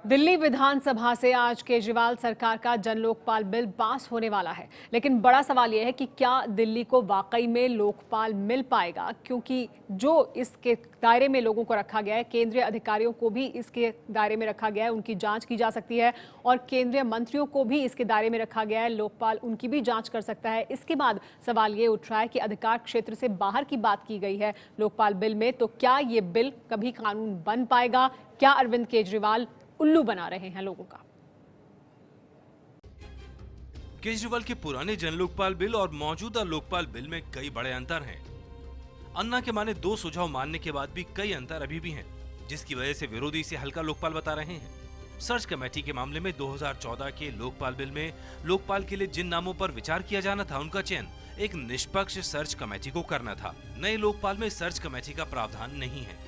दिल्ली विधानसभा से आज केजरीवाल सरकार का जन लोकपाल बिल पास होने वाला है, लेकिन बड़ा सवाल यह है कि क्या दिल्ली को वाकई में लोकपाल मिल पाएगा, क्योंकि जो इसके दायरे में लोगों को रखा गया है, केंद्रीय अधिकारियों को भी इसके दायरे में रखा गया है, उनकी जांच की जा सकती है और केंद्रीय मंत्रियों को भी इसके दायरे में रखा गया है, लोकपाल उनकी भी जांच कर सकता है। इसके बाद सवाल ये उठ रहा है कि अधिकार क्षेत्र से बाहर की बात की गई है लोकपाल बिल में, तो क्या ये बिल कभी कानून बन पाएगा? क्या अरविंद केजरीवाल उल्लू बना रहे हैं लोगों का? केजरीवाल के पुराने जन लोकपाल बिल और मौजूदा लोकपाल बिल में कई बड़े अंतर हैं। अन्ना के माने 2 सुझाव मानने के बाद भी कई अंतर अभी भी हैं, जिसकी वजह से विरोधी इसे हल्का लोकपाल बता रहे हैं। सर्च कमेटी के मामले में 2014 के लोकपाल बिल में लोकपाल के लिए जिन नामों पर विचार किया जाना था, उनका चयन एक निष्पक्ष सर्च कमेटी को करना था। नए लोकपाल में सर्च कमेटी का प्रावधान नहीं है।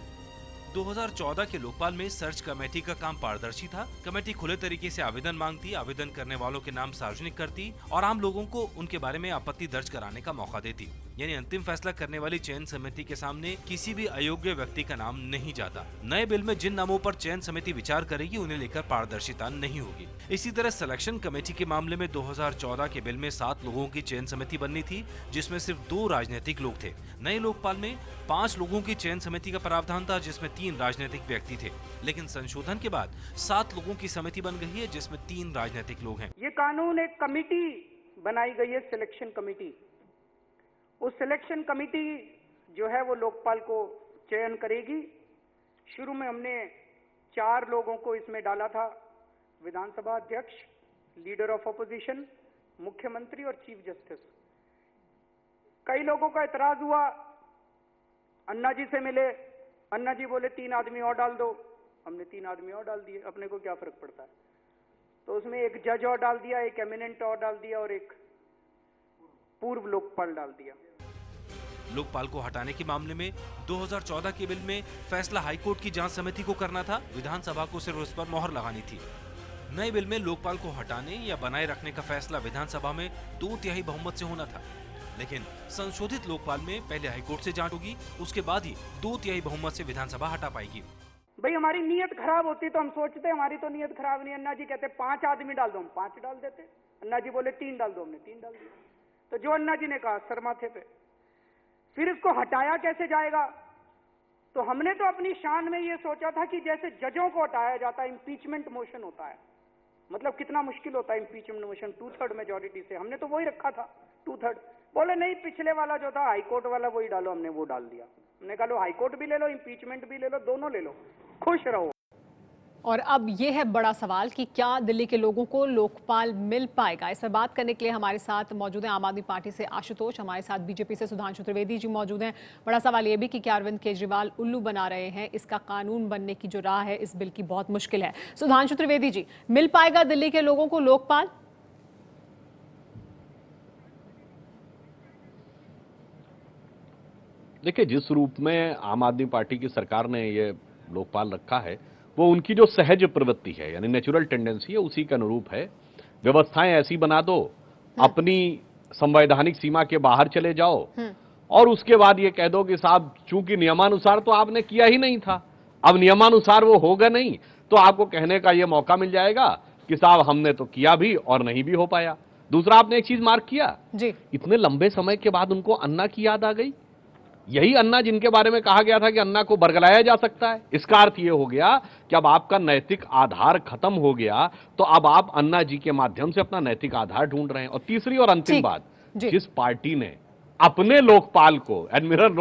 2014 के लोकपाल में सर्च कमेटी का काम पारदर्शी था। कमेटी खुले तरीके से आवेदन मांगती, आवेदन करने वालों के नाम सार्वजनिक करती और आम लोगों को उनके बारे में आपत्ति दर्ज कराने का मौका देती। यानी अंतिम फैसला करने वाली चयन समिति के सामने किसी भी अयोग्य व्यक्ति का नाम नहीं जाता। नए बिल में जिन नामों पर चयन समिति विचार करेगी, उन्हें लेकर पारदर्शिता नहीं होगी। इसी तरह सिलेक्शन कमेटी के मामले में 2014 के बिल में 7 लोगों की चयन समिति बननी थी, जिसमें सिर्फ 2 राजनीतिक लोग थे। नए लोकपाल में 5 लोगों की चयन समिति का प्रावधान था, जिसमें 3 राजनीतिक व्यक्ति थे, लेकिन संशोधन के बाद 7 लोगों की समिति बन गई है, जिसमें 3 राजनीतिक लोग हैं। ये कानून एक कमिटी बनाई गई है, सिलेक्शन कमेटी। उस सिलेक्शन कमेटी जो है वो लोकपाल को चयन करेगी। शुरू में हमने 4 लोगों को इसमें डाला था, विधानसभा अध्यक्ष, लीडर ऑफ अपोजिशन, मुख्यमंत्री और चीफ जस्टिस। कई लोगों का इतराज हुआ, अन्ना जी से मिले, अन्ना जी बोले 3 आदमी और डाल दो। हमने 3 आदमी और डाल दिए, अपने को क्या फर्क पड़ता है। तो उसमें एक जज और डाल दिया, एक एमिनेंट और डाल दिया और एक पूर्व लोकपाल डाल दिया। लोकपाल को हटाने के मामले में 2014 के बिल में फैसला हाईकोर्ट की जांच समिति को करना था, विधानसभा को सिर्फ उस पर मोहर लगानी थी। नए बिल में लोकपाल को हटाने या बनाए रखने का फैसला विधानसभा में 2/3 बहुमत से होना था, लेकिन संशोधित लोकपाल में पहले हाईकोर्ट से जांच होगी, उसके बाद ही 2/3 बहुमत से विधानसभा हटा पाएगी। भाई हमारी नीयत खराब होती तो हम सोचते हमारी तो नीयत खराब नहीं। अन्ना जी कहते 5 आदमी डाल दो, हम 5 डाल देते। अन्ना जी बोले 3 डाल दो, हमने 3 डाल दिया। तो जो अन्ना जी ने कहा सर माथे पे। फिर इसको हटाया कैसे जाएगा? तो हमने तो अपनी शान में ये सोचा था कि जैसे जजों को हटाया जाता है, इंपीचमेंट मोशन होता है, मतलब कितना मुश्किल होता है इंपीचमेंट मोशन, 2/3 मेजोरिटी से, हमने तो वही रखा था 2/3। बोले नहीं, पिछले वाला जो था हाईकोर्ट वाला वही डालो, हमने वो डाल दिया। हमने कहा लो हाईकोर्ट भी ले लो, इंपीचमेंट भी ले लो, दोनों ले लो, खुश रहो। और अब यह है बड़ा सवाल कि क्या दिल्ली के लोगों को लोकपाल मिल पाएगा। इस पर बात करने के लिए हमारे साथ मौजूद हैं आम आदमी पार्टी से आशुतोष, हमारे साथ बीजेपी से सुधांशु त्रिवेदी जी मौजूद हैं। बड़ा सवाल यह भी कि क्या अरविंद केजरीवाल उल्लू बना रहे हैं, इसका कानून बनने की जो राह है इस बिल की बहुत मुश्किल है। सुधांशु त्रिवेदी जी, मिल पाएगा दिल्ली के लोगों को लोकपाल? देखिए, जिस रूप में आम आदमी पार्टी की सरकार ने ये लोकपाल रखा है, वो उनकी जो सहज प्रवृत्ति है, यानी नेचुरल टेंडेंसी है, उसी के अनुरूप है। व्यवस्थाएं ऐसी बना दो, अपनी संवैधानिक सीमा के बाहर चले जाओ और उसके बाद ये कह दो कि साहब चूंकि नियमानुसार तो आपने किया ही नहीं था, अब नियमानुसार वो होगा नहीं, तो आपको कहने का ये मौका मिल जाएगा कि साहब हमने तो किया भी और नहीं भी हो पाया। दूसरा, आपने एक चीज मार्क किया जी, इतने लंबे समय के बाद उनको अन्ना की याद आ गई। यही अन्ना जिनके बारे में कहा गया था कि अन्ना को बरगलाया जा सकता है। इसका अर्थ यह हो गया कि अब आपका नैतिक आधार खत्म हो गया, तो अब आप अन्ना जी के माध्यम से अपना नैतिक आधार ढूंढ रहे हैं। और तीसरी और अंतिम बात, जिस पार्टी ने अपने लोकपाल को, एडमिरल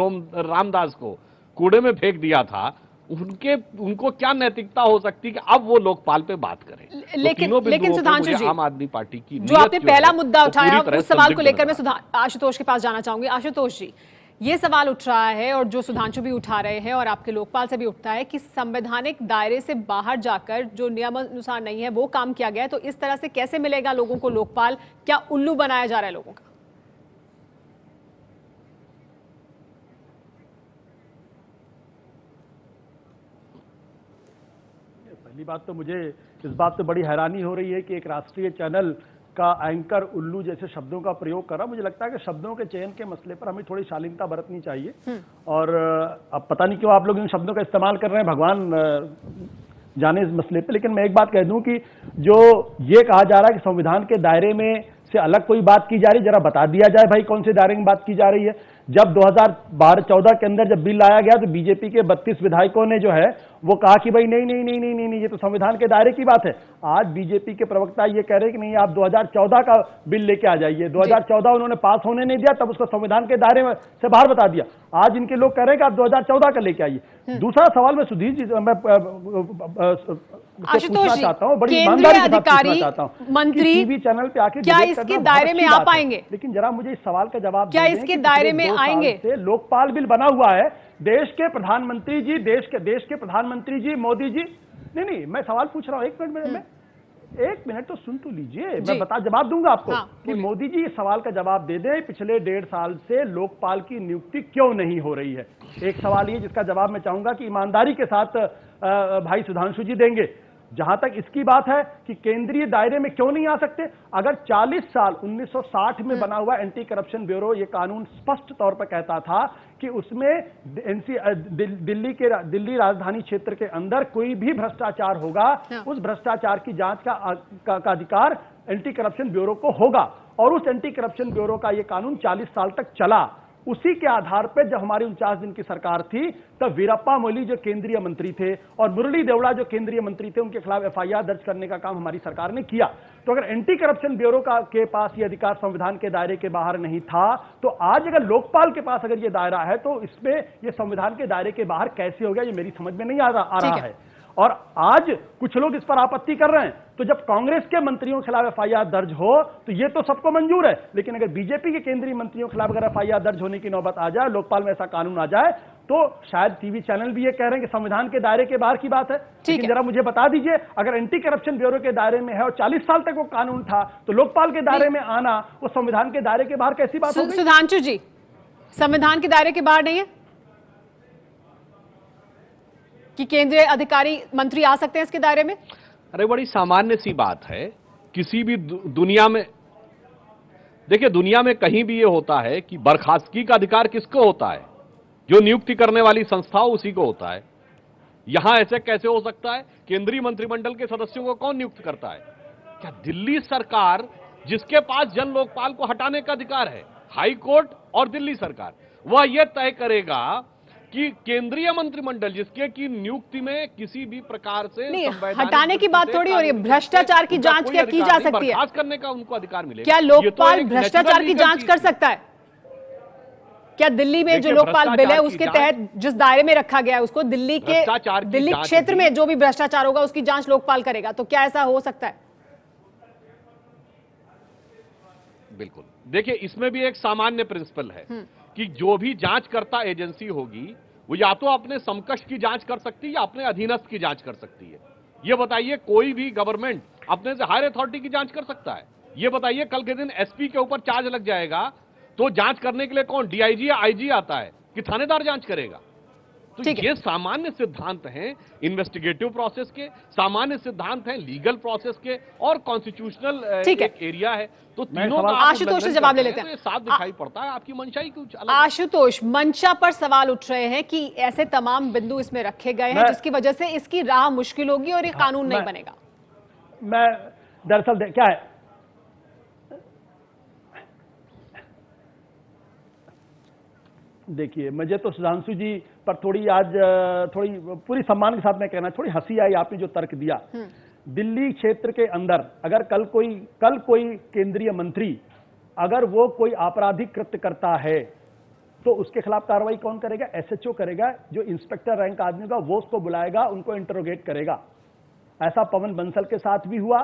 रामदास को कूड़े में फेंक दिया था, उनको क्या नैतिकता हो सकती कि अब वो लोकपाल पे बात करें। लेकिन सुधांशु जी, आम आदमी पार्टी की जो आपने पहला मुद्दा उठाया, उस सवाल को लेकर मैं आशुतोष के पास जाना चाहूंगी। आशुतोष जी, ये सवाल उठ रहा है और जो सुधांशु भी उठा रहे हैं और आपके लोकपाल से भी उठता है कि संवैधानिक दायरे से बाहर जाकर जो नियमानुसार नहीं है वो काम किया गया है, तो इस तरह से कैसे मिलेगा लोगों को लोकपाल? क्या उल्लू बनाया जा रहा है लोगों का? पहली बात तो मुझे इस बात से बड़ी हैरानी हो रही है कि एक राष्ट्रीय चैनल का एंकर उल्लू जैसे शब्दों का प्रयोग कर रहा। मुझे लगता है कि शब्दों के चयन के मसले पर हमें थोड़ी शालीनता बरतनी चाहिए। और अब पता नहीं क्यों आप लोग इन शब्दों का इस्तेमाल कर रहे हैं। भगवान जाने इस मसले पे। लेकिन मैं एक बात कह दूं कि जो ये कहा जा रहा है कि संविधान के दायरे में से अलग कोई बात की जा रही, जरा बता दिया जाए भाई कौन से दायरे में बात की जा रही है। जब 2012-14 के अंदर जब बिल लाया गया तो बीजेपी के 32 विधायकों ने जो है वो कहा कि भाई नहीं नहीं नहीं नहीं नहीं नहीं ये तो संविधान के दायरे की बात है। आज बीजेपी के प्रवक्ता ये कह रहे हैं कि नहीं आप 2014 का बिल लेके आ जाइए। 2014 उन्होंने पास होने नहीं दिया, तब उसको संविधान के दायरे से बाहर बता दिया। आज इनके लोग कह रहे हैं कि आप 2014 का लेके आइए। दूसरा सवाल मैं सुधीर जी मैं आशुतोष जी, चाहता हूं, बड़ी केंद्रीय ईमानदारी के साथ अधिकारी, पूछना चाहता हूं, मंत्री टीवी चैनल पे आके क्या डिबेट इसके करना दायरे बहुत में अच्छी आ बात है। पाएंगे? लेकिन जरा मुझे इस सवाल का जवाब क्या दे दें इसके कि दायरे पिछले में 2 साल आएंगे? से लोकपाल बिल बना हुआ है। देश के प्रधानमंत्री जी प्रधानमंत्री जी मोदी जी, नहीं मैं सवाल पूछ रहा हूं, एक मिनट तो सुन तो लीजिए, मैं जवाब दूंगा आपको। हाँ, कि मोदी जी इस सवाल का जवाब दे दें पिछले 1.5 साल से लोकपाल की नियुक्ति क्यों नहीं हो रही है। एक सवाल ये जिसका जवाब मैं चाहूंगा कि ईमानदारी के साथ भाई सुधांशु जी देंगे। जहां तक इसकी बात है कि केंद्रीय दायरे में क्यों नहीं आ सकते, अगर 40 साल 1960 में बना हुआ एंटी करप्शन ब्यूरो ये कानून स्पष्ट तौर पर कहता था कि उसमें दिल्ली राजधानी क्षेत्र के अंदर कोई भी भ्रष्टाचार होगा, उस भ्रष्टाचार की जांच का अधिकार एंटी करप्शन ब्यूरो को होगा। और उस एंटी करप्शन ब्यूरो का यह कानून 40 साल तक चला। उसी के आधार पर जब हमारी 49 दिन की सरकार थी तब वीरप्पा मोइली जो केंद्रीय मंत्री थे और मुरली देवड़ा जो केंद्रीय मंत्री थे, उनके खिलाफ एफआईआर दर्ज करने का काम हमारी सरकार ने किया। तो अगर एंटी करप्शन ब्यूरो के पास ये अधिकार संविधान के दायरे के बाहर नहीं था, तो आज अगर लोकपाल के पास अगर ये दायरा है तो इसमें ये संविधान के दायरे के बाहर कैसे हो गया, ये मेरी समझ में नहीं आ रहा है। और आज कुछ लोग इस पर आपत्ति कर रहे हैं। तो जब कांग्रेस के मंत्रियों के खिलाफ एफआईआर दर्ज हो तो ये तो सबको मंजूर है, लेकिन अगर बीजेपी के केंद्रीय मंत्रियों के खिलाफ अगर एफआईआर दर्ज होने की नौबत आ जाए, लोकपाल में ऐसा कानून आ जाए, तो शायद टीवी चैनल भी ये कह रहे हैं कि संविधान के दायरे के बाहर की बात है। लेकिन जरा मुझे बता दीजिए, अगर एंटी करप्शन ब्यूरो के दायरे में है और 40 साल तक वो कानून था, तो लोकपाल के दायरे में आना वो संविधान के दायरे के बाहर कैसी बात होगी? सुधांशु जी, संविधान के दायरे के बाहर नहीं है कि केंद्रीय अधिकारी मंत्री आ सकते हैं इसके दायरे में? अरे बड़ी सामान्य सी बात है। किसी भी दुनिया में देखिए, दुनिया में कहीं भी ये होता है कि बर्खास्तगी का अधिकार किसको होता है? जो नियुक्ति करने वाली संस्था हो उसी को होता है। यहां ऐसे कैसे हो सकता है? केंद्रीय मंत्रिमंडल के सदस्यों को कौन नियुक्त करता है? क्या दिल्ली सरकार, जिसके पास जन लोकपाल को हटाने का अधिकार है, हाई कोर्ट और दिल्ली सरकार, वह यह तय करेगा कि केंद्रीय मंत्रिमंडल जिसके की नियुक्ति में किसी भी प्रकार से नहीं, हटाने की बात थोड़ी हो रही है। भ्रष्टाचार की जांच क्या की जा सकती है? करने का उनको अधिकार मिलेगा। क्या लोकपाल भ्रष्टाचार की जांच कर सकता है? क्या दिल्ली में जो लोकपाल बिल है उसके तहत जिस दायरे में रखा गया है उसको दिल्ली क्षेत्र में जो भी भ्रष्टाचार होगा उसकी जांच लोकपाल करेगा, तो क्या ऐसा हो सकता है? बिल्कुल। देखिए, इसमें भी एक सामान्य प्रिंसिपल है कि जो भी जांचकर्ता एजेंसी होगी वो या तो अपने समकक्ष की जांच कर सकती है या अपने अधीनस्थ की जांच कर सकती है। ये बताइए, कोई भी गवर्नमेंट अपने से हायर अथॉरिटी की जांच कर सकता है? ये बताइए, कल के दिन एसपी के ऊपर चार्ज लग जाएगा तो जांच करने के लिए कौन, डीआईजी या आईजी आता है कि थानेदार जांच करेगा? तो ये सामान्य सिद्धांत हैं इन्वेस्टिगेटिव प्रोसेस के, सामान्य सिद्धांत हैं लीगल प्रोसेस के और कॉन्स्टिट्यूशनल एक एरिया है। तो तीनों का आशुतोष से जवाब ले लेते हैं। तो ये साफ दिखाई पड़ता है आपकी मंशा ही कुछ अलग। आशुतोष, मंशा पर सवाल उठ रहे हैं कि ऐसे तमाम बिंदु इसमें रखे गए हैं जिसकी वजह से इसकी राह मुश्किल होगी और ये कानून नहीं बनेगा। मैं दरअसल क्या है, देखिए मुझे तो सुधांशु जी पर थोड़ी पूरी सम्मान के साथ मैं कहना, थोड़ी हंसी आई आपने जो तर्क दिया। दिल्ली क्षेत्र के अंदर अगर कल कोई केंद्रीय मंत्री अगर वो कोई आपराधिक कृत्य करता है तो उसके खिलाफ कार्रवाई कौन करेगा? एसएचओ करेगा, जो इंस्पेक्टर रैंक आदमी होगा वो उसको बुलाएगा, उनको इंटरोगेट करेगा। ऐसा पवन बंसल के साथ भी हुआ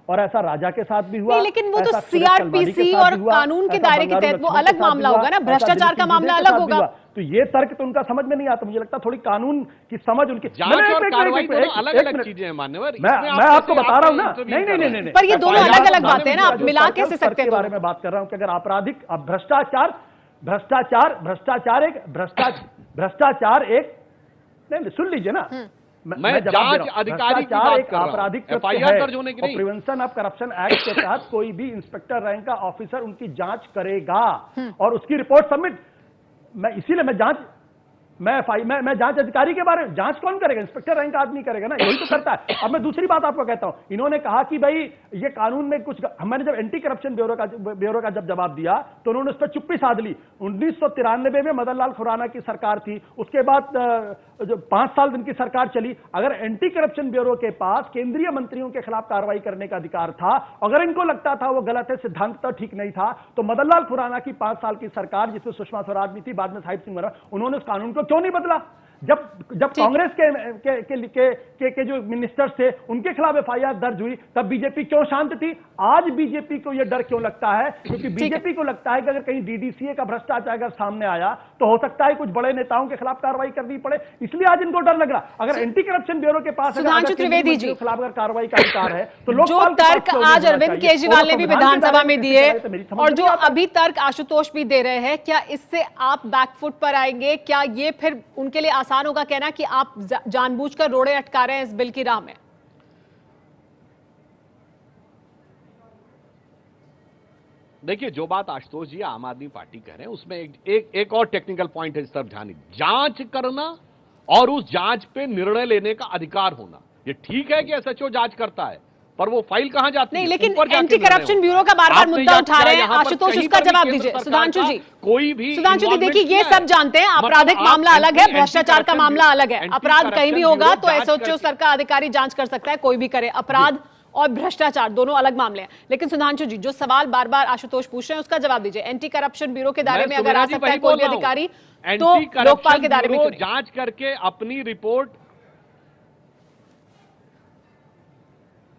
और ऐसा राजा के साथ भी हुआ। नहीं, लेकिन वो तो सीआरपीसी और कानून के दायरे के तहत वो अलग मामला होगा ना, भ्रष्टाचार का मामला अलग होगा। तो ये तर्क तो उनका समझ में नहीं आता। मुझे लगता थोड़ी कानून की समझ उनकी अलग-अलग चीजें हैं मान्यवर। मैं आपको बता रहा हूं ना, नहीं, पर ये दोनों अलग अलग बातें हैं ना, आप मिला कैसे सकते हैं? के बारे में बात कर रहा हूं कि अगर आपराधिक भ्रष्टाचार एक नहीं, सुन लीजिए ना, मैं जांच अधिकारी की बात कर रहा हूं, आपराधिक एफआईआर दर्ज होने की नहीं। प्रिवेंशन ऑफ करप्शन एक्ट के तहत कोई भी इंस्पेक्टर रैंक का ऑफिसर उनकी जांच करेगा और उसकी रिपोर्ट सबमिट, मैं इसीलिए मैं जांच मैं जांच अधिकारी के बारे में, जांच कौन करेगा? इंस्पेक्टर रैंक आदमी करेगा ना, यही तो करता है। अब मैं दूसरी बात आपको कहता हूं, इन्होंने कहा कि भाई ये कानून में कुछ, मैंने जब एंटी करप्शन ब्यूरो का जब जवाब दिया तो उन्होंने उस पर चुप्पी साध ली। 1993 में मदन लाल खुराना की सरकार थी, उसके बाद जो 5 साल उनकी सरकार चली। अगर एंटी करप्शन ब्यूरो के पास केंद्रीय मंत्रियों के खिलाफ कार्रवाई करने का अधिकार था, अगर इनको लगता था वो गलत है, सिद्धांततः ठीक नहीं था, तो मदन लाल खुराना की 5 साल की सरकार, जिसमें सुषमा स्वराज भी थी, बाद में साहिब सिंह मरा, उन्होंने उस कानून को क्यों नहीं बदला? जब कांग्रेस के जो मिनिस्टर्स थे उनके खिलाफ एफआईआर दर्ज हुई, तब बीजेपी क्यों शांत थी? आज बीजेपी को यह डर क्यों लगता है? क्योंकि बीजेपी को लगता है कि अगर कहीं डीडीसीए का भ्रष्टाचार अगर सामने आया तो हो सकता है कुछ बड़े नेताओं के खिलाफ कार्रवाई करनी पड़े, इसलिए आज इनको डर लग रहा। अगर एंटी करप्शन ब्यूरो के पास सुधांशु त्रिवेदी जी खिलाफ अगर कार्रवाई का अधिकार है तो लोग जो तर्क आज अरविंद केजरीवाल ने भी विधानसभा में दिए और जो अभी तर्क आशुतोष भी दे रहे हैं, क्या इससे आप बैकफुट पर आएंगे? क्या ये फिर उनके लिए आसान होगा कहना कि आप जानबूझकर रोड़े अटका रहे हैं इस बिल की राह में? देखिए, जो बात आशुतोष जी आम आदमी पार्टी कह रहे हैं उसमें एक और टेक्निकल पॉइंट है, इस तरफ ध्यान दीजिए। जांच करना और उस जांच पे निर्णय लेने का अधिकार होना, ये ठीक है कि एसएचओ जांच करता है, पर वो फाइल कहां जाती है? नहीं, लेकिन एंटी करप्शन ब्यूरो का बार बार मुद्दा उठा रहे हैं आशुतोष, उसका जवाब दीजिए सुधांशु जी। कोई भी सुधांशु जी देखिए, ये सब जानते हैं, आपराधिक मामला अलग है, भ्रष्टाचार का मामला अलग है। अपराध कहीं भी होगा तो एसएचओ स्तर का अधिकारी जांच कर सकता है, कोई भी करे। अपराध और भ्रष्टाचार दोनों अलग मामले हैं। लेकिन सुधांशु जी, जो सवाल बार बार आशुतोष पूछ रहे हैं उसका जवाब दीजिए। एंटी करप्शन ब्यूरो के दायरे में अगर आ सकता है कोई भी अधिकारी, तो लोकपाल के दायरे में क्यों नहीं? जांच करके अपनी रिपोर्ट,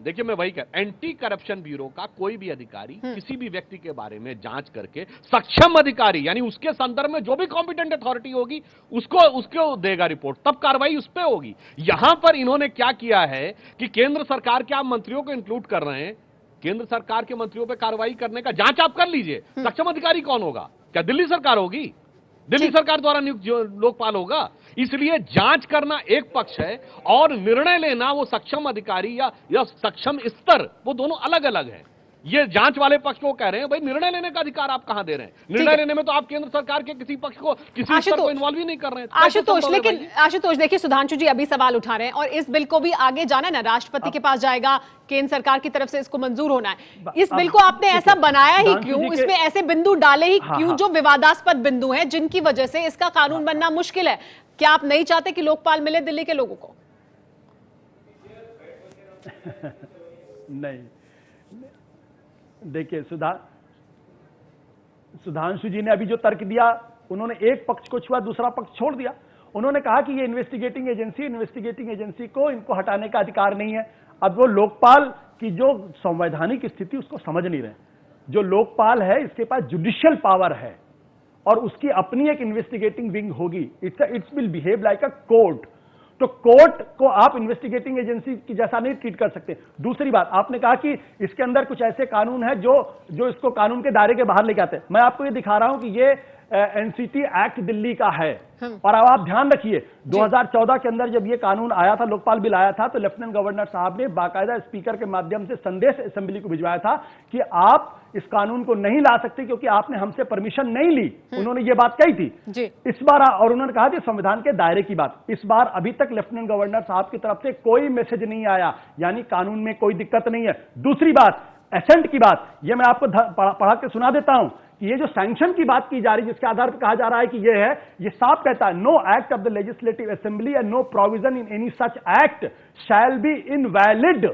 देखिए मैं वही कह, एंटी करप्शन ब्यूरो का कोई भी अधिकारी किसी भी व्यक्ति के बारे में जांच करके सक्षम अधिकारी, यानी उसके संदर्भ में जो भी कॉम्पिटेंट अथॉरिटी होगी उसको देगा रिपोर्ट, तब कार्रवाई उस पर होगी। यहां पर इन्होंने क्या किया है कि केंद्र सरकार के आप मंत्रियों को इंक्लूड कर रहे हैं, केंद्र सरकार के मंत्रियों पर कार्रवाई करने का जांच आप कर लीजिए, सक्षम अधिकारी कौन होगा? क्या दिल्ली सरकार होगी? दिल्ली सरकार द्वारा नियुक्त जो लोकपाल होगा। इसलिए जांच करना एक पक्ष है और निर्णय लेना वो सक्षम अधिकारी या सक्षम स्तर, वो दोनों अलग अलग है। ये जांच वाले पक्ष को कह रहे हैं भाई निर्णय लेने का अधिकार आप कहां दे रहे हैं? निर्णय लेने में तो आप केंद्र सरकार के किसी पक्ष को, किसी स्तर को इन्वॉल्व ही नहीं कर रहे हैं। आशुतोष, लेकिन आशुतोष देखिए, सुधांशु जी अभी सवाल उठा रहे हैं और इस बिल को भी आगे जाना है ना, राष्ट्रपति के पास जाएगा, केंद्र सरकार की तरफ से इसको मंजूर होना है। इस बिल को आपने ऐसा बनाया ही क्यों? इसमें ऐसे बिंदु डाले ही क्यों जो विवादास्पद बिंदु हैं, जिनकी वजह से इसका कानून बनना मुश्किल है? क्या आप नहीं चाहते कि लोकपाल मिले दिल्ली के लोगों को? नहीं, देखिए सुधांशु जी ने अभी जो तर्क दिया, उन्होंने एक पक्ष को छुआ, दूसरा पक्ष छोड़ दिया। उन्होंने कहा कि ये इन्वेस्टिगेटिंग एजेंसी को इनको हटाने का अधिकार नहीं है। अब वो लोकपाल की जो संवैधानिक स्थिति उसको समझ नहीं रहे। जो लोकपाल है इसके पास जुडिशियल पावर है और उसकी अपनी एक इन्वेस्टिगेटिंग विंग होगी। It's will behave like a court. तो कोर्ट को आप इन्वेस्टिगेटिंग एजेंसी की जैसा नहीं ट्रीट कर सकते। दूसरी बात, आपने कहा कि इसके अंदर कुछ ऐसे कानून है जो इसको कानून के दायरे के बाहर लेके आते हैं। मैं आपको ये दिखा रहा हूं कि ये एनसीटी एक्ट दिल्ली का है। और अब आप ध्यान रखिए, 2014 के अंदर जब ये कानून आया था, लोकपाल बिल आया था, तो लेफ्टिनेंट गवर्नर साहब ने बाकायदा स्पीकर के माध्यम से संदेश असेंबली को भिजवाया था कि आप इस कानून को नहीं ला सकते क्योंकि आपने हमसे परमिशन नहीं ली। उन्होंने ये बात कही थी जी। इस बार, और उन्होंने कहा कि संविधान के दायरे की बात। इस बार अभी तक लेफ्टिनेंट गवर्नर साहब की तरफ से कोई मैसेज नहीं आया, यानी कानून में कोई दिक्कत नहीं है। दूसरी बात, एसेंट की बात, ये मैं आपको पढ़ा के सुना देता हूं कि ये जो सैंक्शन की बात की जा रही है, जिसके आधार पर कहा जा रहा है कि ये है, ये साफ कहता है, no act of the legislative assembly and no provision in any such act shall be invalid.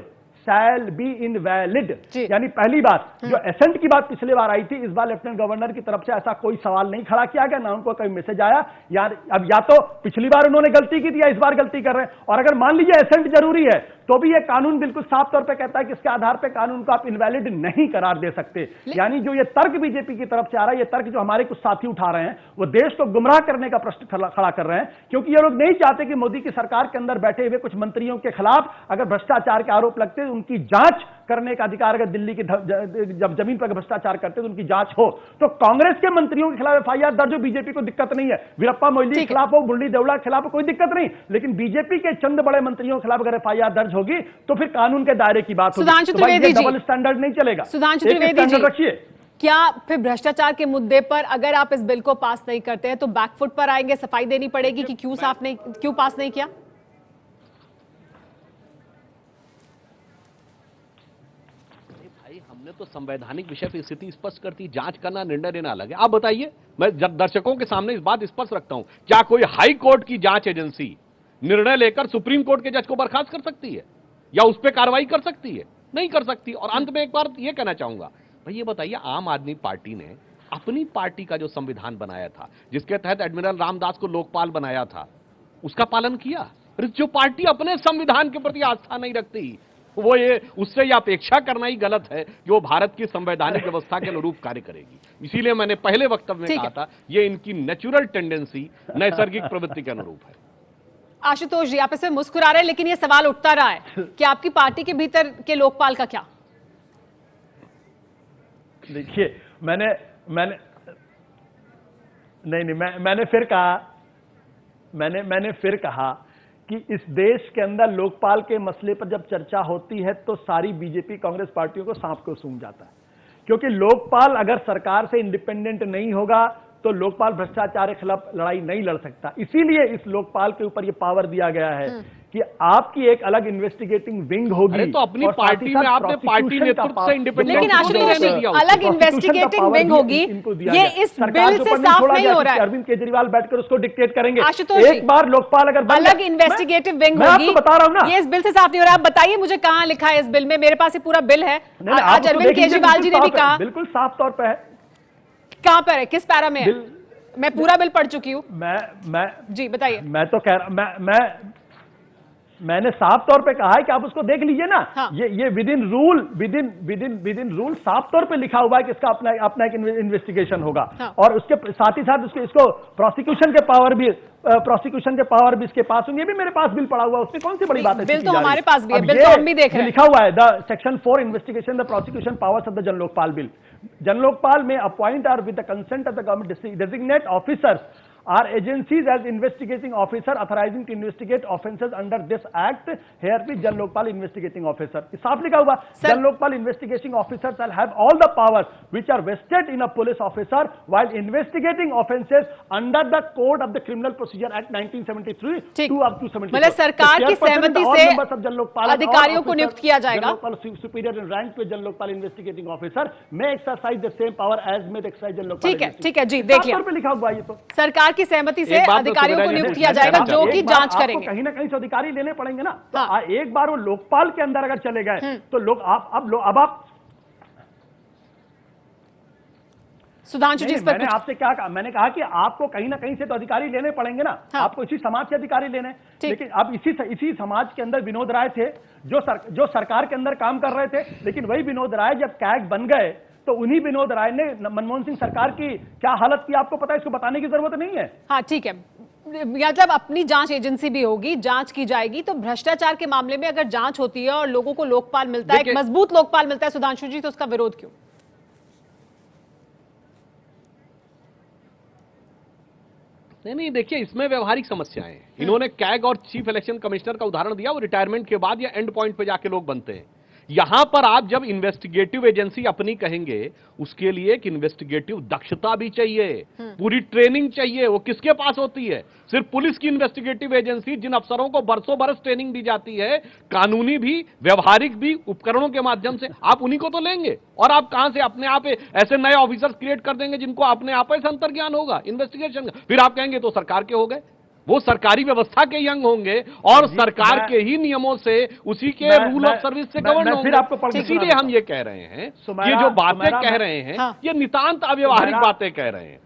यानी पहली बात, जो एसेंट की बात पिछले बार आई थी, इस बार लेफ्टिनेंट गवर्नर की तरफ से ऐसा कोई सवाल नहीं खड़ा किया गया, ना उनको कोई मैसेज आया। यार अब या तो पिछली बार उन्होंने गलती की थी या इस बार गलती कर रहे हैं। और अगर मान लीजिए एसेंट जरूरी है तो भी ये कानून बिल्कुल साफ तौर पे कहता है कि इसके आधार पे कानून को आप इनवैलिड नहीं करार दे सकते। यानी जो ये तर्क बीजेपी की तरफ से आ रहा है, ये तर्क जो हमारे कुछ साथी उठा रहे हैं, वो देश को गुमराह करने का प्रश्न खड़ा कर रहे हैं। क्योंकि ये लोग नहीं चाहते कि मोदी की सरकार के अंदर बैठे हुए कुछ मंत्रियों के खिलाफ अगर भ्रष्टाचार के आरोप लगते हैं, उनकी जांच करने का अधिकार, अगर दिल्ली की जब जमीन पर भ्रष्टाचार करते तो उनकी जांच हो। तो कांग्रेस के मंत्रियों के खिलाफ एफआईआर दर्ज हो, बीजेपी को दिक्कत नहीं है। वीरप्पा मोइली के खिलाफ हो, मुरली देवड़ा के खिलाफ हो, कोई दिक्कत नहीं। लेकिन बीजेपी के चंद बड़े मंत्रियों के खिलाफ अगर एफआईआर दर्ज होगी तो फिर कानून के दायरे की बात होगी। सुधांशु त्रिवेदी जी, डबल स्टैंडर्ड नहीं चलेगा। सुधांशु त्रिवेदी जी, रखिए। क्या फिर भ्रष्टाचार के मुद्दे पर अगर आप इस बिल को पास नहीं करते हैं तो बैकफुट पर आएंगे, सफाई देनी पड़ेगी कि क्यों पास नहीं किया? भाई हमने तो संवैधानिक विषय पर स्थिति स्पष्ट करती, जांच करना, निर्णय लेना अलग है। आप बताइए, मैं दर्शकों के सामने इस बात स्पष्ट रखता हूं, क्या कोई हाई कोर्ट की जांच एजेंसी निर्णय लेकर सुप्रीम कोर्ट के जज को बर्खास्त कर सकती है या उस पर कार्रवाई कर सकती है? नहीं कर सकती। और अंत में एक बार यह कहना चाहूंगा, भाई ये बताइए, आम आदमी पार्टी ने अपनी पार्टी का जो संविधान बनाया था, जिसके तहत एडमिरल रामदास को लोकपाल बनाया था, उसका पालन किया? अरे जो पार्टी अपने संविधान के प्रति आस्था नहीं रखती, वो ये उससे ये अपेक्षा करना ही गलत है कि वो भारत की संवैधानिक व्यवस्था के अनुरूप कार्य करेगी। इसीलिए मैंने पहले वक्तव्य में कहा था, ये इनकी नेचुरल टेंडेंसी, नैसर्गिक प्रवृत्ति के अनुरूप है। आशुतोष जी, आप इसमें मुस्कुरा रहे हैं, लेकिन ये सवाल उठता रहा है कि आपकी पार्टी के भीतर के लोकपाल का क्या? देखिए, मैंने फिर कहा कि इस देश के अंदर लोकपाल के मसले पर जब चर्चा होती है तो सारी बीजेपी कांग्रेस पार्टियों को सांप को सूंघ जाता है, क्योंकि लोकपाल अगर सरकार से इंडिपेंडेंट नहीं होगा तो लोकपाल भ्रष्टाचार के खिलाफ लड़ाई नहीं लड़ सकता। इसीलिए इस लोकपाल के ऊपर यह पावर दिया गया है कि आपकी एक अलग इन्वेस्टिगेटिंग विंग होगी। अरे तो अपनी पार्टी में आपने पार्टी नेतृत्व से इंडिपेंडेंट, लेकिन आशुतोष जी, अलग इन्वेस्टिगेटिंग विंग होगी, ये इस बिल से साफ नहीं हो रहा है। अरविंद केजरीवाल बैठकर उसको डिक्टेट करेंगे। आशुतोष जी, एक बार लोकपाल अगर अलग इन्वेस्टिगेटिव विंग मैं होगी, आपको बता रहा हूं ना, ये इस बिल से साफ नहीं हो रहा है। आप बताइए मुझे कहां लिखा है इस बिल में? मेरे पास ये पूरा बिल है। आज अरविंद केजरीवाल जी ने भी कहा, बिल्कुल साफ तौर पर है। कहां पर है, किस पैरा में है? मैं पूरा बिल पढ़ चुकी हूं। मैं जी बताइए। मैं तो कह रहा, मैंने साफ तौर पे कहा है कि आप उसको देख लीजिए ना। हाँ। ये विद इन रूल साफ तौर पे लिखा हुआ है कि इसका अपना एक इन्वेस्टिगेशन होगा। हाँ। और उसके साथ ही साथ इसको प्रोसिक्यूशन के पावर भी इसके पास होंगे। ये भी मेरे पास बिल पड़ा हुआ है, उसमें कौन सी बड़ी बात है? बिल तो हमारे पास भी है, बिल तो हम भी देख रहे हैं। लिखा हुआ है the section 4 investigation the prosecution powers of the जन लोकपाल बिल। जन लोकपाल में अपॉइंट और with the consent of the government designate officers are agencies as investigating officer authorizing to investigate offences under this act, here be Jan Lokpal investigating officer। साफ लिखा हुआ, Jan Lokpal investigating officer shall have all the powers which are vested in a police officer while investigating offences under the code of the criminal procedure act 1973 to up to 74। मतलब सरकार की सहमति से अधिकारियों को नियुक्त किया जाएगा। Superior in rank to Jan Lokpal investigating officer may exercise the same power as may exercise Jan Lokpal. ठीक है जी, देखिए लिखा हुआ ये तो सरकार की सहमति से अधिकारियों को नियुक्त किया जाएगा जो कि जांच करेंगे। कहीं ना कहीं से अधिकारी लेने पड़ेंगे ना। हाँ। तो एक बार वो लोकपाल के अंदर अगर चले गए तो लोग अब आप सुधांशु जी, मैंने आपसे क्या कहा? मैंने कहा कि आपको कहीं ना कहीं से तो अधिकारी लेने पड़ेंगे ना। हाँ। आपको इसी समाज से अधिकारी लेने, लेकिन अब इसी समाज के अंदर विनोद राय थे जो सरकार के अंदर काम कर रहे थे, लेकिन वही विनोद राय जब कैग बन गए तो उन्हीं विनोद राय ने मनमोहन सिंह सरकार की क्या हालत की आपको पता है, इसको बताने की जरूरत नहीं है। हाँ ठीक है, मतलब अपनी जांच एजेंसी भी होगी, जांच की जाएगी। तो भ्रष्टाचार के मामले में अगर जांच होती है और लोगों को लोकपाल मिलता है, एक मजबूत लोकपाल मिलता है सुधांशु जी, तो उसका विरोध क्यों? नहीं, देखिए इसमें व्यवहारिक समस्याएं हैं। इन्होंने कैग और चीफ इलेक्शन कमिश्नर का उदाहरण दिया, वो रिटायरमेंट के बाद या एंड पॉइंट पे जाके लोग बनते हैं। यहां पर आप जब इन्वेस्टिगेटिव एजेंसी अपनी कहेंगे, उसके लिए एक इन्वेस्टिगेटिव दक्षता भी चाहिए, पूरी ट्रेनिंग चाहिए। वो किसके पास होती है? सिर्फ पुलिस की इन्वेस्टिगेटिव एजेंसी, जिन अफसरों को बरसों बरस ट्रेनिंग दी जाती है, कानूनी भी, व्यवहारिक भी, उपकरणों के माध्यम से, आप उन्हीं को तो लेंगे। और आप कहां से अपने आप ऐसे नए ऑफिसर्स क्रिएट कर देंगे जिनको अपने आप से अंतर्ज्ञान होगा इन्वेस्टिगेशन का? फिर आप कहेंगे तो सरकार के हो गए। वो सरकारी व्यवस्था के यंग होंगे और सरकार के ही नियमों से, उसी के रूल ऑफ सर्विस से गवर्न होंगे। इसीलिए हम ये कह रहे हैं, ये जो बातें कह रहे हैं, ये नितांत अव्यवहारिक बातें कह रहे हैं।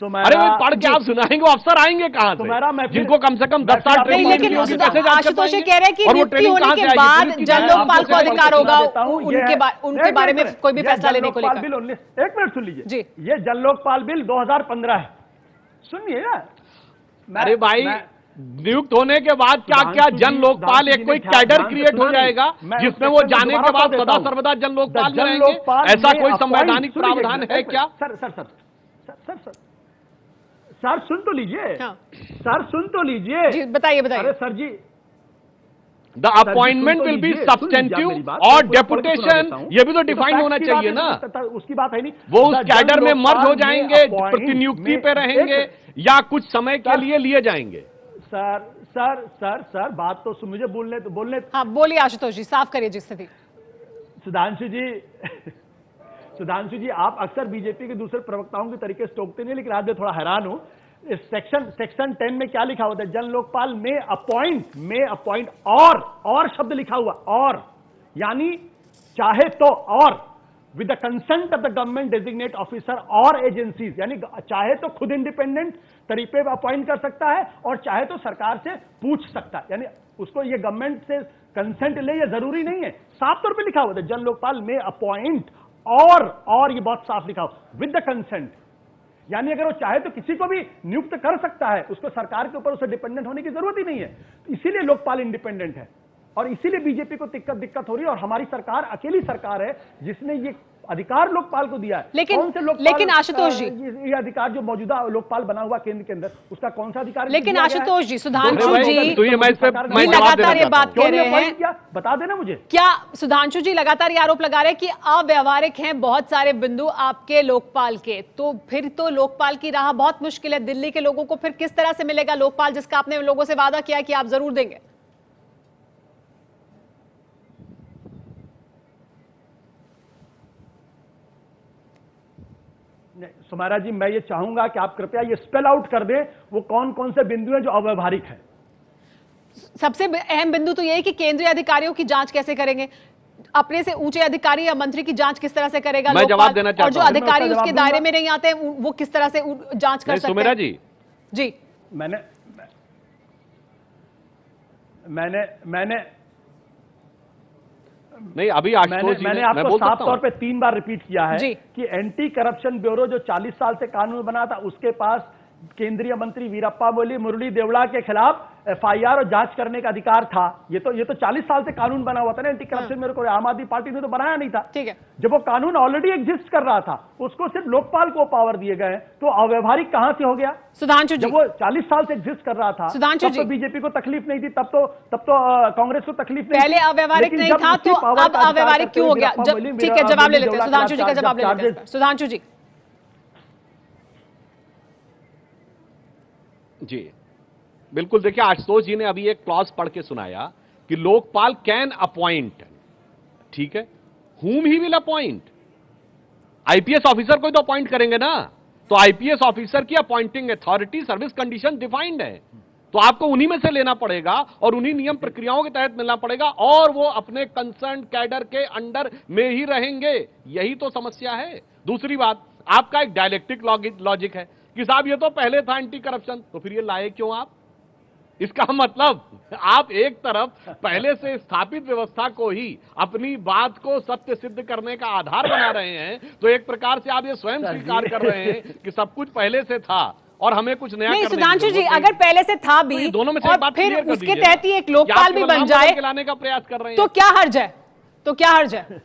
अरे वो पढ़ के आप सुनाएंगे, वो अफसर आएंगे कहां से, जिनको कम से कम 10 साल ट्रेनिंग लेकिन आशुतोष कह रहे हैं कि नियुक्ति होने के बाद जन लोकपाल को अधिकार होगा उनके बारे में कोई भी फैसला लेने को लेकर। एक मिनट सुन लीजिए, ये जन लोकपाल बिल 2015 है, सुनिए ना। अरे भाई, नियुक्त होने के बाद क्या क्या जन लोकपाल एक कोई कैडर क्रिएट हो जाएगा जिसमें वो जाने के बाद सदा सर्वदा जन लोकपाल में रहेंगे? ऐसा कोई संवैधानिक प्रावधान है क्या? सर सुन तो लीजिए। सर सुन तो लीजिए। बताइए। अरे sir ji, the appointment will be substantive और डेपुटेशन, ये भी तो डिफाइन होना चाहिए ना। उसकी बात है नहीं, वो उस कैडर में मर्ज हो जाएंगे, प्रतिनियुक्ति पे रहेंगे या कुछ समय के लिए लिए जाएंगे। सर बात तो मुझे बोलने। हाँ बोलिए आशुतोष जी, साफ करिए जिस स्थिति। सुधांशु जी आप अक्सर बीजेपी के दूसरे प्रवक्ताओं के तरीके से टोकते नहीं, लेकिन आज मैं थोड़ा हैरान हूं। इस सेक्शन 10 में क्या लिखा होता है? जन लोकपाल में अपॉइंट और शब्द लिखा हुआ, और यानी चाहे तो, और with the consent of the government designate officer और एजेंसीज, यानी चाहे तो खुद इंडिपेंडेंट तरीके पे अपॉइंट कर सकता है और चाहे तो सरकार से पूछ सकता है, यानी उसको ये गवर्नमेंट से कंसेंट ले, ये जरूरी नहीं है। साफ तौर पे लिखा हुआ है जन लोकपाल में अपॉइंट और ये बहुत साफ लिखा हो विद द कंसेंट, यानी अगर वो चाहे तो किसी को भी नियुक्त कर सकता है, उसको सरकार के ऊपर उसे डिपेंडेंट होने की जरूरत ही नहीं है। इसीलिए लोकपाल इंडिपेंडेंट है और इसीलिए बीजेपी को दिक्कत हो रही है, और हमारी सरकार अकेली सरकार है जिसने ये अधिकार लोकपाल को दिया है। लेकिन आशुतोष जी, ये अधिकार जो मौजूदा लोकपाल बना हुआ केंद्र के अंदर, उसका कौन सा अधिकार? लेकिन आशुतोष जी, सुधांशु जी लगातार ये बात कह रहे हैं, बता देना मुझे। क्या सुधांशु जी लगातार ये आरोप लगा रहे हैं कि अव्यावहारिक हैं बहुत सारे बिंदु आपके लोकपाल के, तो फिर तो लोकपाल की राह बहुत मुश्किल है। दिल्ली के लोगों को फिर किस तरह से मिलेगा लोकपाल, जिसका आपने लोगों से वादा किया कि आप जरूर देंगे? सुमारा जी, मैं ये चाहूंगा कि आप कृपया ये स्पेल आउट कर दें वो कौन कौन से बिंदु हैं जो अव्यावहारिक हैं। सबसे अहम बिंदु तो ये है कि केंद्रीय अधिकारियों की जांच कैसे करेंगे, अपने से ऊंचे अधिकारी या मंत्री की जांच किस तरह से करेगा मैं जवाब देना चाहता हूं। और जो अधिकारी उसके दायरे में नहीं आते वो किस तरह से जांच कर सकते हैं? सुमेरा जी मैंने नहीं, अभी मैंने आपको साफ तौर पे 3 बार रिपीट किया है कि एंटी करप्शन ब्यूरो जो 40 साल से कानून बना था, उसके पास केंद्रीय मंत्री वीरप्पा मोइली, मुरली देवड़ा के खिलाफ एफआईआर और जांच करने का अधिकार था। ये तो 40 साल से कानून बना हुआ था ना एंटी करप्शन ब्यूरो को, आम आदमी पार्टी ने तो बनाया नहीं था। ठीक है, जब वो कानून ऑलरेडी एग्जिस्ट कर रहा था, उसको सिर्फ लोकपाल को पावर दिए गए, तो अव्यवहारिक कहां से हो गया? सुधांशु जी, जब वो 40 साल से एग्जिस्ट कर रहा था, सुधांशु जी, तो बीजेपी को तकलीफ नहीं थी, तब तो कांग्रेस को तकलीफ नहीं। पहले अव्यवहारिक नहीं था तो अब अव्यवहारिक क्यों हो गया? ठीक है, जवाब ले लेते हैं, सुधांशु जी का जवाब ले लेते हैं। सुधांशु जी बिल्कुल, देखिए आशुतोष जी ने अभी एक क्लॉज पढ़ के सुनाया कि लोकपाल कैन अपॉइंट, ठीक है, whom he will appoint, IPS officer को तो अपॉइंट करेंगे ना, तो आईपीएस ऑफिसर की appointing authority service condition defined है, तो आपको उन्हीं में से लेना पड़ेगा और उन्हीं नियम प्रक्रियाओं के तहत मिलना पड़ेगा और वो अपने कंसर्न कैडर के अंडर में ही रहेंगे। यही तो समस्या है। दूसरी बात, आपका एक डायलेक्टिक लॉजिक है कि साहब ये तो पहले था एंटी करप्शन, तो फिर ये लाए क्यों आप? इसका मतलब आप एक तरफ पहले से स्थापित व्यवस्था को ही अपनी बात को सत्य सिद्ध करने का आधार बना रहे हैं, तो एक प्रकार से आप ये स्वयं स्वीकार कर रहे हैं कि सब कुछ पहले से था और हमें कुछ नया नहीं। सुधांशु जी, अगर पहले से था भी दोनों में से और बात फिर उसके तहत ही एक लोकपाल भी बन जाए लाने का प्रयास कर रहे हैं, तो क्या हर्ज है? तो क्या हर्ज है?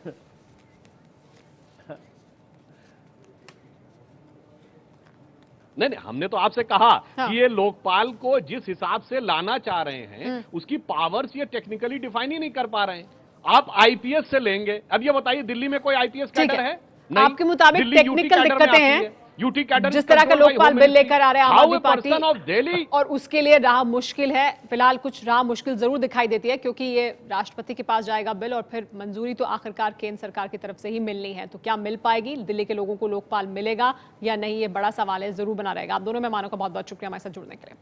नहीं, हमने तो आपसे कहा कि ये लोकपाल को जिस हिसाब से लाना चाह रहे हैं उसकी पावर्स ये टेक्निकली डिफाइन ही नहीं कर पा रहे हैं। आप आईपीएस से लेंगे, अब ये बताइए दिल्ली में कोई आईपीएस कैडर है? आपके मुताबिक टेक्निकल दिक्कतें हैं यूटी कैडर जिस तरह का लोकपाल बिल लेकर आ रहे हैं आम आदमी पार्टी ऑफ दिल्ली, और उसके लिए राह मुश्किल है। फिलहाल कुछ राह मुश्किल जरूर दिखाई देती है क्योंकि ये राष्ट्रपति के पास जाएगा बिल और फिर मंजूरी तो आखिरकार केंद्र सरकार की तरफ से ही मिलनी है। तो क्या मिल पाएगी? दिल्ली के लोगों को लोकपाल मिलेगा या नहीं, ये बड़ा सवाल है, जरूर बना रहेगा। आप दोनों मेहमानों का बहुत बहुत शुक्रिया हमारे साथ जुड़ने के लिए।